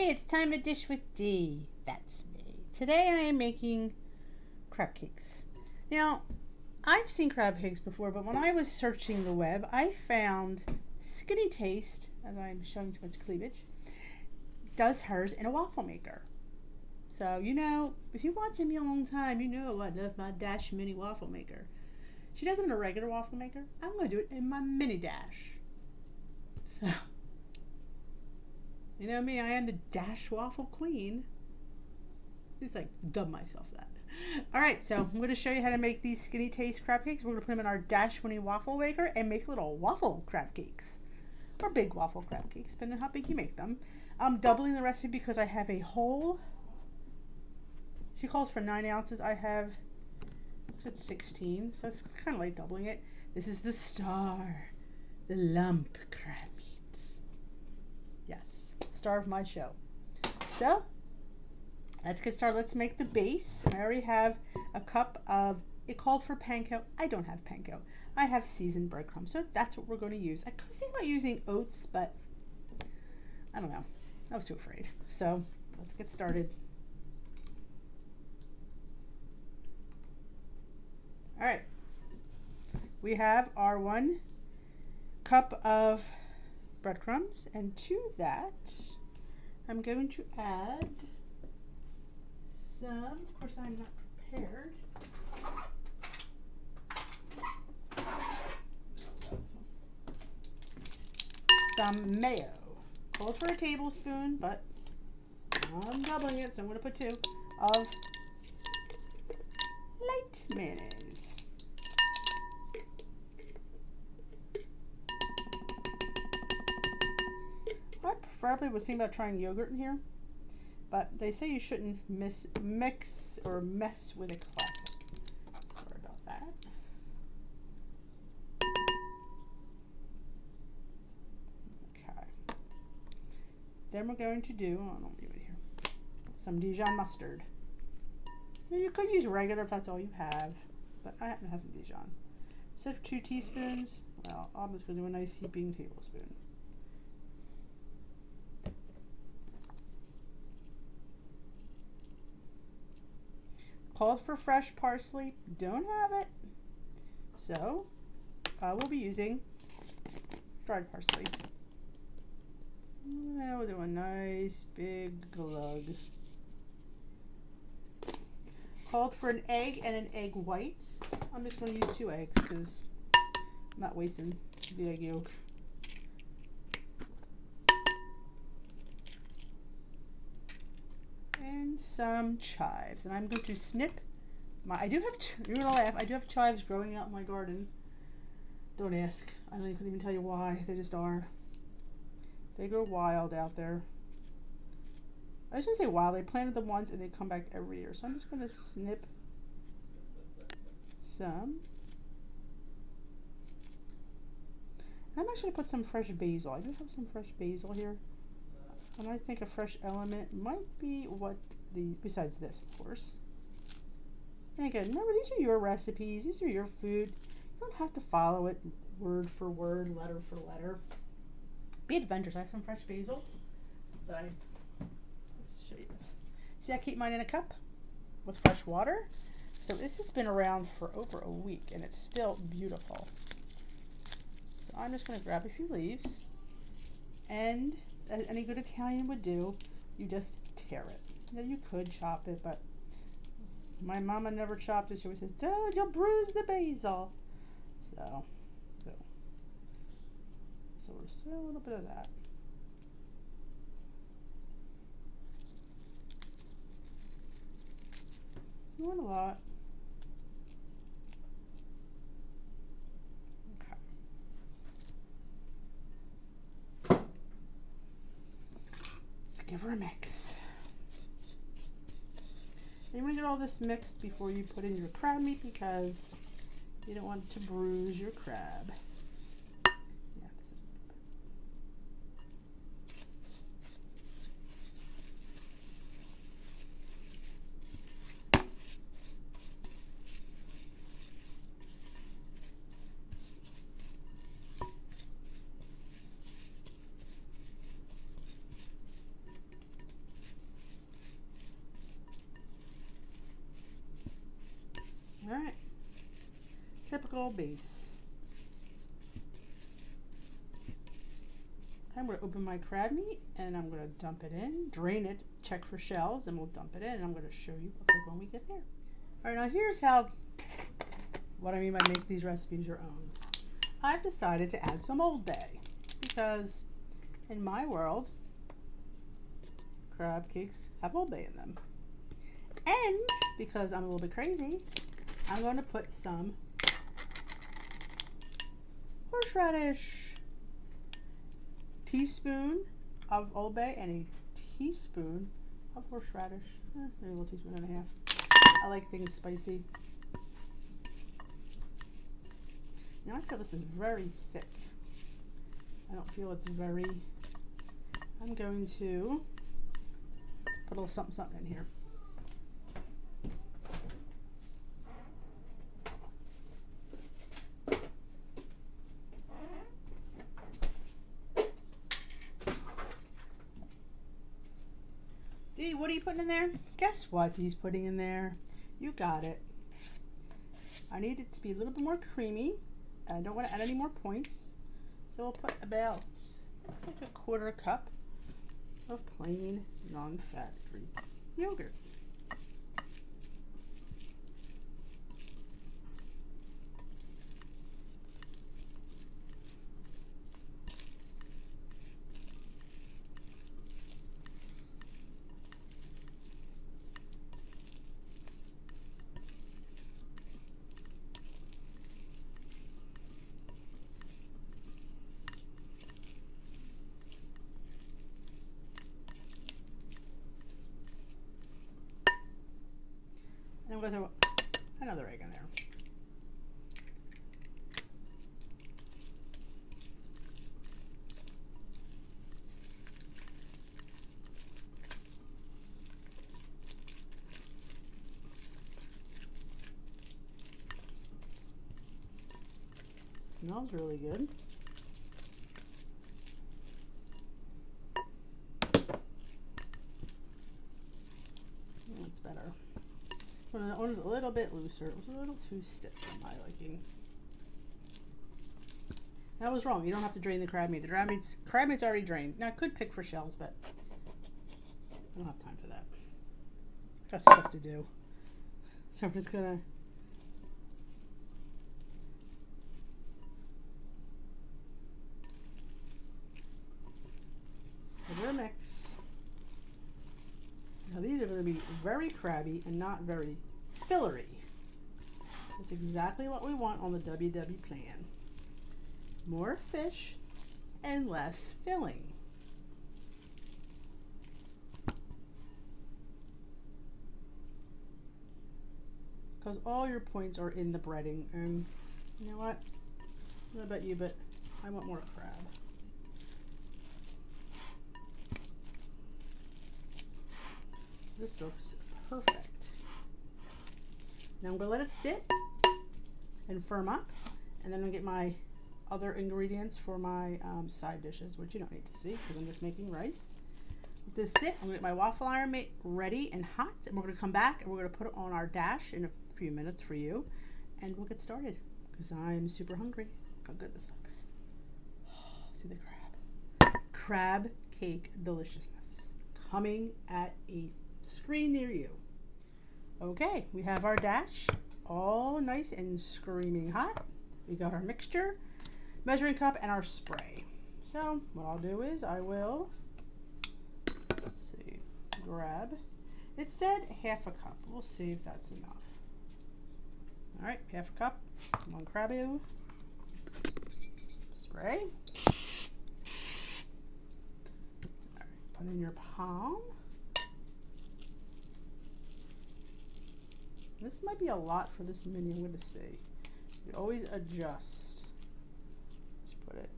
Hey, it's time to dish with D. That's me. Today I am making crab cakes. Now, I've seen crab cakes before, but when I was searching the web, I found Skinnytaste, as I'm showing too much cleavage, does hers in a waffle maker. So, you know, if you watch me a long time, you know I love my Dash mini waffle maker. She does it in a regular waffle maker. I'm going to do it in my mini Dash. So, you know me, I am the Dash waffle queen. Just like dub myself that. Alright, so I'm going to show you how to make these Skinnytaste crab cakes. We're going to put them in our Dash mini waffle maker and make little waffle crab cakes. Or big waffle crab cakes, depending on how big you make them. I'm doubling the recipe because I have a whole, she calls for 9 ounces. I have 16, so it's kind of like doubling it. This is the star, the lump crab meat. Yes, star of my show. So let's get started. Let's make the base. I already have a cup of, it called for panko. I don't have panko. I have seasoned breadcrumbs, so that's what we're going to use. I was thinking about using oats, but I don't know. I was too afraid. So let's get started. All right. We have our 1 cup of breadcrumbs, and to that, I'm going to add some, of course I'm not prepared. Some mayo. Called for a tablespoon, but I'm doubling it, so I'm going to put 2 of light mayonnaise. I preferably was thinking about trying yogurt in here, but they say you shouldn't mix or mess with a classic. Sorry about that. Okay. Then we're going to do, oh, don't leave it here, some Dijon mustard. Now you could use regular if that's all you have, but I happen to have some Dijon. Instead of 2 teaspoons, well, I'm just going to do a nice heaping tablespoon. Called for fresh parsley, don't have it, so I will be using dried parsley. And we'll do a nice big glug. Called for an egg and an egg white. I'm just going to use 2 eggs because I'm not wasting the egg yolk. And some chives, and I'm going to snip my, I do have, you're gonna laugh, I do have chives growing out in my garden. Don't ask, I couldn't even tell you why, they just are. They grow wild out there. I shouldn't say wild, they planted them once and they come back every year. So I'm just going to snip some. I'm actually going to put some fresh basil. I do have some fresh basil here. And I think a fresh element might be what the, besides this, of course. And again, remember, these are your recipes. These are your food. You don't have to follow it word for word, letter for letter. Be adventurous. I have some fresh basil. But let's show you this. See, I keep mine in a cup with fresh water. So this has been around for over a week, and it's still beautiful. So I'm just going to grab a few leaves, and as any good Italian would do, you just tear it. Now you could chop it, but my mama never chopped it. She always says, "Oh, you'll bruise the basil." So we're still a little bit of that. Not a lot. Okay. Let's give her a mix. You want to get all this mixed before you put in your crab meat because you don't want to bruise your crab. Yeah, beautiful base. I'm going to open my crab meat and I'm going to dump it in, drain it, check for shells, and we'll dump it in, and I'm going to show you when we get there. All right, now here's what I mean by make these recipes your own. I've decided to add some Old Bay because in my world, crab cakes have Old Bay in them. And because I'm a little bit crazy, I'm going to put some horseradish. Teaspoon of Old Bay and a teaspoon of horseradish. Maybe a little teaspoon and a half. I like things spicy. Now I feel this is very thick. I don't feel it's very... I'm going to put a little something in here. Dee, what are you putting in there? Guess what Dee's putting in there? You got it. I need it to be a little bit more creamy, and I don't want to add any more points. So we'll put about, looks like a 1/4 cup of plain non-fat Greek yogurt. And I'm going to throw another egg in there. Smells really good. That's better. That one was a little bit looser. It was a little too stiff for my liking. I was wrong. You don't have to drain the crab meat. The crab meat's already drained. Now I could pick for shells, but I don't have time for that. Got stuff to do. So I'm just gonna give it a mix. Now these are going to be very crabby and not very fillery. That's exactly what we want on the WW plan. More fish and less filling. Because all your points are in the breading, and you know what? I don't know about you, but I want more crab. This looks perfect. Now I'm going to let it sit and firm up, and then I'm going to get my other ingredients for my side dishes, which you don't need to see because I'm just making rice. Let this sit. I'm going to get my waffle iron ready and hot, and we're going to come back and we're going to put it on our dash in a few minutes for you, and we'll get started because I'm super hungry. Look how good this looks. See the crab. Crab cake deliciousness coming at a screen near you. Okay, we have our dash all nice and screaming hot. We got our mixture, measuring cup, and our spray. So what I'll do is I will, let's see, grab, it said 1/2 cup. We'll see if that's enough. All right, 1/2 cup. Come on, Crabbu. Spray. All right, put in your palm. This might be a lot for this mini, I'm going to see. You always adjust. Let's put it.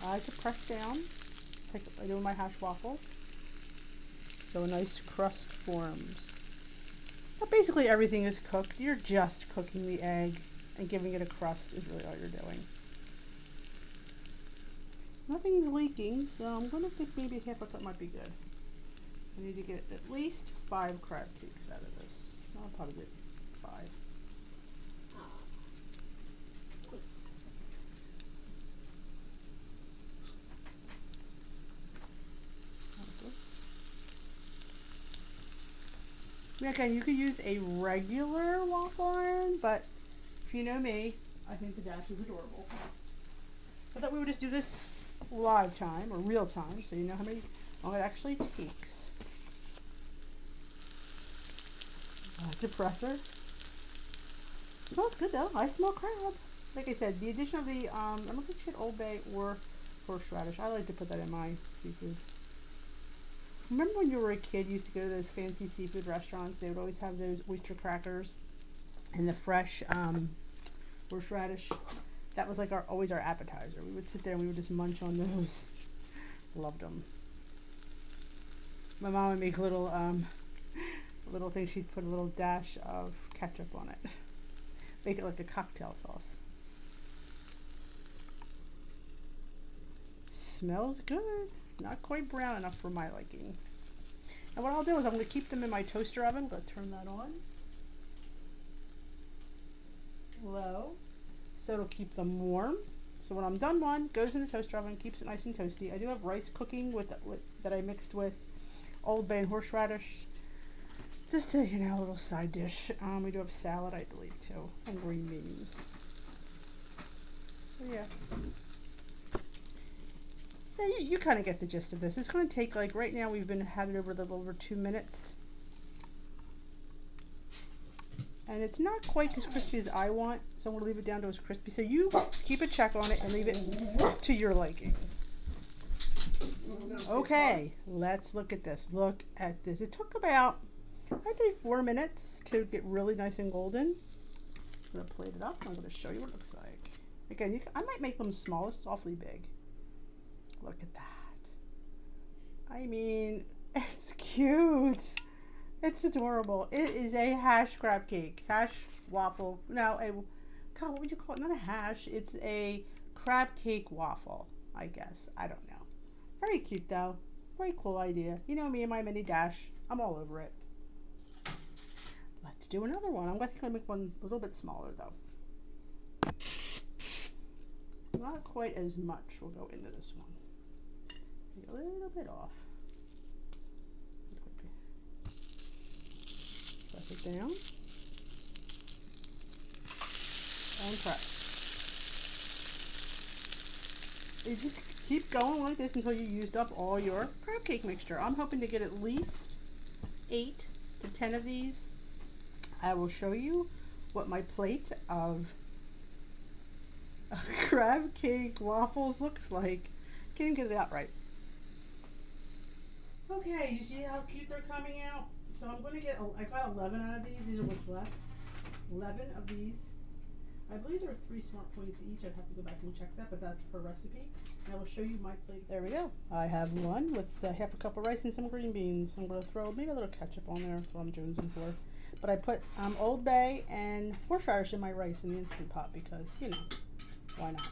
I like to press down, like I do with my hash waffles, so a nice crust forms. But basically everything is cooked. You're just cooking the egg and giving it a crust is really all you're doing. Nothing's leaking, so I'm going to think maybe 1/2 cup might be good. I need to get at least 5 crab cakes out of this. I'll probably get 5. Again, you could use a regular waffle iron, but if you know me, I think the Dash is adorable. I thought we would just do this live time or real time, so you know how long it actually takes. Depressor. Smells good though. I smell crab. Like I said, the addition of the I don't think you get Old Bay or horseradish. I like to put that in my seafood. Remember when you were a kid, you used to go to those fancy seafood restaurants? They would always have those oyster crackers and the fresh horseradish. That was like always our appetizer. We would sit there and we would just munch on those. Loved them. My mom would make little things. She'd put a little dash of ketchup on it. Make it like a cocktail sauce. Smells good. Not quite brown enough for my liking. And what I'll do is I'm going to keep them in my toaster oven. I'm going to turn that on. Low. So it'll keep them warm. So when I'm done one, goes in the toaster oven, keeps it nice and toasty. I do have rice cooking that I mixed with Old Bay and horseradish. Just a, a little side dish. We do have salad, I believe, too. And green beans. So yeah. Yeah, you kind of get the gist of this. It's going to take, like, right now we've had it over a little over 2 minutes. And it's not quite as crispy as I want, so I'm going to leave it down to as crispy. So you keep a check on it and leave it to your liking. Okay, let's look at this. Look at this. It took about, I'd say 4 minutes to get really nice and golden. I'm going to plate it up. I'm going to show you what it looks like. Again, I might make them small. It's awfully big. Look at that. I mean, it's cute. It's adorable. It is a hash crab cake. Hash waffle. No, God, what would you call it? Not a hash. It's a crab cake waffle, I guess. I don't know. Very cute, though. Very cool idea. You know me and my mini Dash. I'm all over it. Let's do another one. I'm going to make one a little bit smaller, though. Not quite as much will go into this one. A little bit off. Press it down and press. You just keep going like this until you used up all your crab cake mixture. I'm hoping to get at least 8 to 10 of these. I will show you what my plate of crab cake waffles looks like. Can't even get it out right. Okay, you see how cute they're coming out? So I'm going to get, I got 11 out of these. These are what's left. 11 of these. I believe there are 3 smart points each. I'd have to go back and check that, but that's per recipe. And I will show you my plate. There we go. I have one with half a cup of rice and some green beans. I'm going to throw maybe a little ketchup on there. That's what I'm jonesing for. But I put Old Bay and horseradish in my rice in the Instant Pot because, why not?